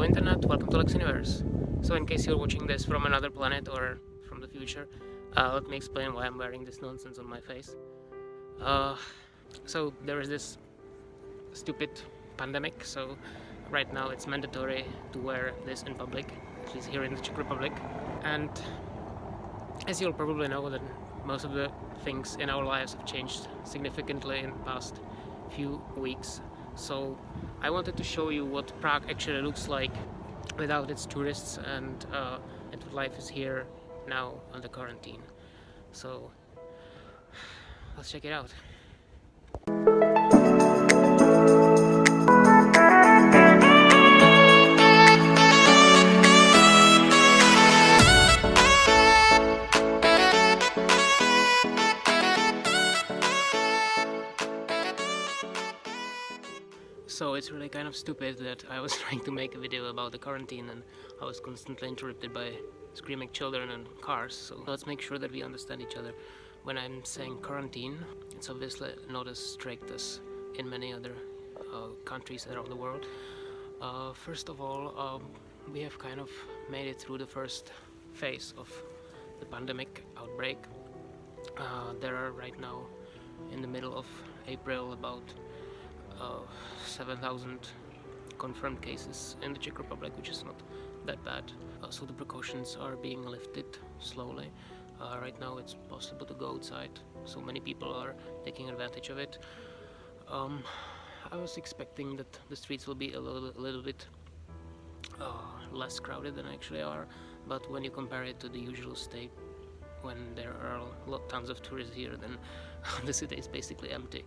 Internet, welcome to Lex Universe. So in case you're watching this from another planet or from the future, let me explain why I'm wearing this nonsense on my face. So there is this stupid pandemic, so right now it's mandatory to wear this in public, at least here in the Czech Republic. And as you'll probably know, that most of the things in our lives have changed significantly in the past few weeks. So I wanted to show you what Prague actually looks like without its tourists and what life is here now under quarantine. So let's check it out. So it's really kind of stupid that I was trying to make a video about the quarantine and I was constantly interrupted by screaming children and cars. So let's make sure that we understand each other. When I'm saying quarantine, it's obviously not as strict as in many other countries around the world. First of all, we have kind of made it through the first phase of the pandemic outbreak. There are right now, in the middle of April, about 7,000 confirmed cases in the Czech Republic, which is not that bad. So the precautions are being lifted slowly. Right now it's possible to go outside, so many people are taking advantage of it. I was expecting that the streets will be a little bit less crowded than actually are, but when you compare it to the usual state, when there are tons of tourists here, then the city is basically empty.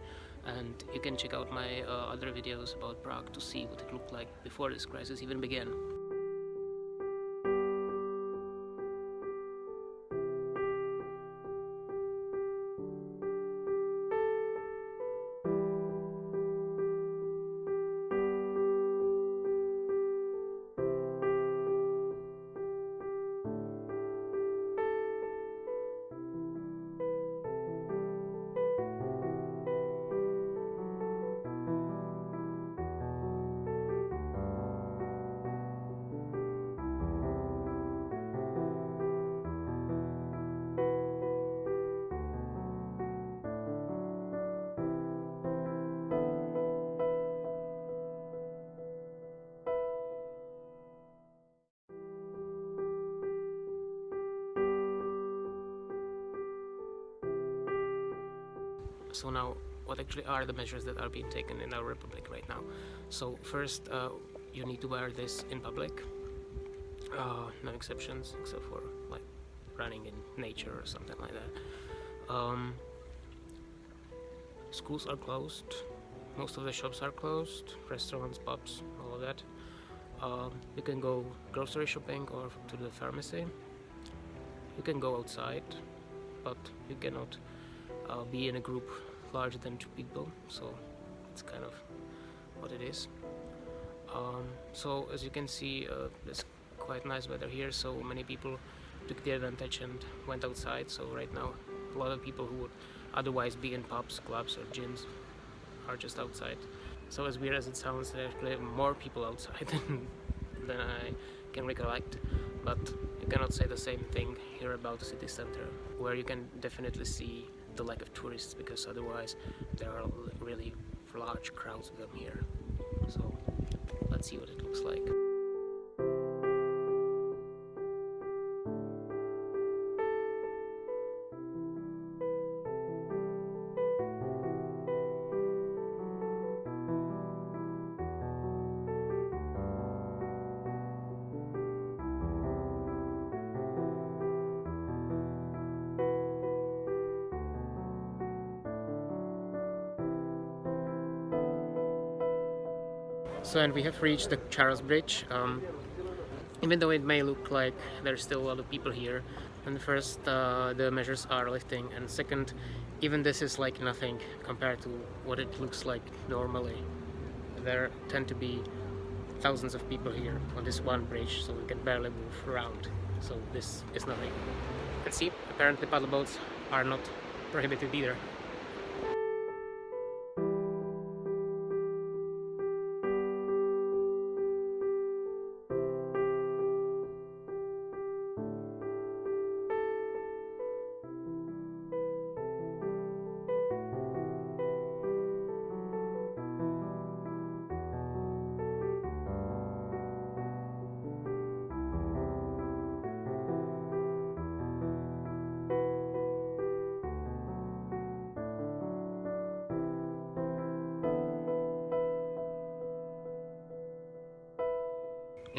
And you can check out my other videos about Prague to see what it looked like before this crisis even began. So now, what actually are the measures that are being taken in our republic right now? So first, you need to wear this in public. No exceptions, except for like running in nature or something like that. Schools are closed. Most of the shops are closed. Restaurants, pubs, all of that. You can go grocery shopping or to the pharmacy. You can go outside, but you cannot be in a group larger than 2 people, so it's kind of what it is. So as you can see, there's quite nice weather here, so many people took the advantage and went outside. So right now a lot of people who would otherwise be in pubs, clubs or gyms are just outside. So as weird as it sounds, there are actually more people outside than I can recollect, but you cannot say the same thing here about the city center, where you can definitely see the lack of tourists, because otherwise there are really large crowds of them here. So let's see what it looks like. So, and we have reached the Charles Bridge. Even though it may look like there's still a lot of people here, and first the measures are lifting, and second, even this is like nothing compared to what it looks like normally. There tend to be thousands of people here on this one bridge, so we can barely move around. So this is nothing. And see, apparently paddle boats are not prohibited either.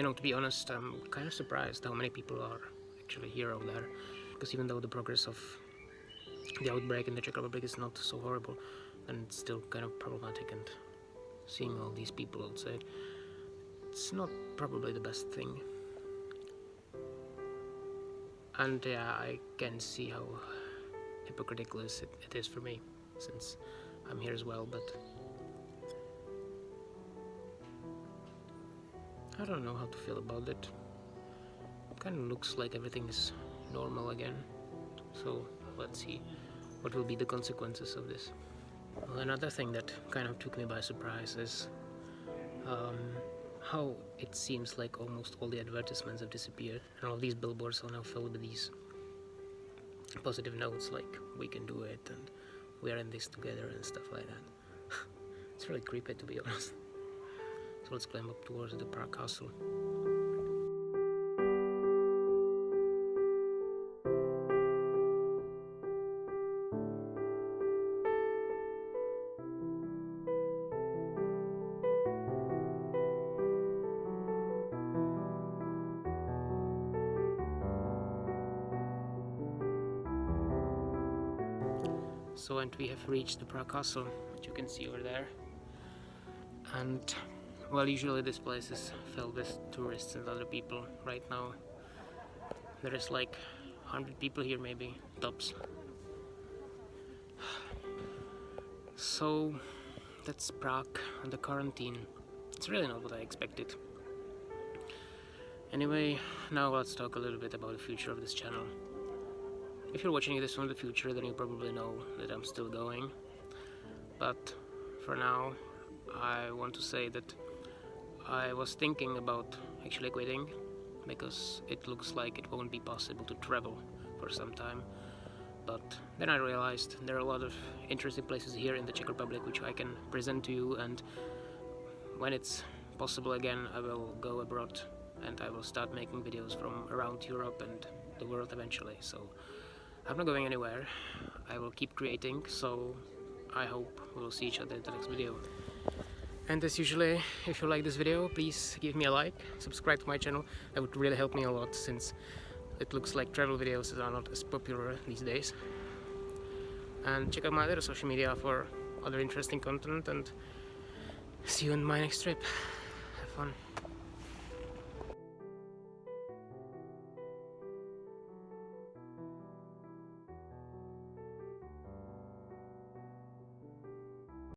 know, to be honest, I'm kind of surprised how many people are actually here over there, because even though the progress of the outbreak in the Czech Republic is not so horrible, and it's still kind of problematic, and seeing all these people outside, it's not probably the best thing. And yeah, I can see how hypocritical it is for me, since I'm here as well, but I don't know how to feel about it. It kind of looks like everything is normal again, so let's see what will be the consequences of this. Well, another thing that kind of took me by surprise is how it seems like almost all the advertisements have disappeared, and all these billboards are now filled with these positive notes like "we can do it" and "we are in this together" and stuff like that. It's really creepy, to be honest. So let's climb up towards the Prague castle. So, and we have reached the Prague castle, which you can see over there. And well, usually this place is filled with tourists and other people. Right now there is like 100 people here, maybe, tops. So that's Prague and the quarantine. It's really not what I expected. Anyway, now let's talk a little bit about the future of this channel. If you're watching this from the future, then you probably know that I'm still going. But for now, I want to say that I was thinking about actually quitting, because it looks like it won't be possible to travel for some time. But then I realized there are a lot of interesting places here in the Czech Republic which I can present to you, and when it's possible again, I will go abroad and I will start making videos from around Europe and the world eventually. So I'm not going anywhere. I will keep creating, so I hope we will see each other in the next video. And as usually, if you like this video, please give me a like, subscribe to my channel. That would really help me a lot, since it looks like travel videos are not as popular these days. And check out my other social media for other interesting content, and see you on my next trip. Have fun.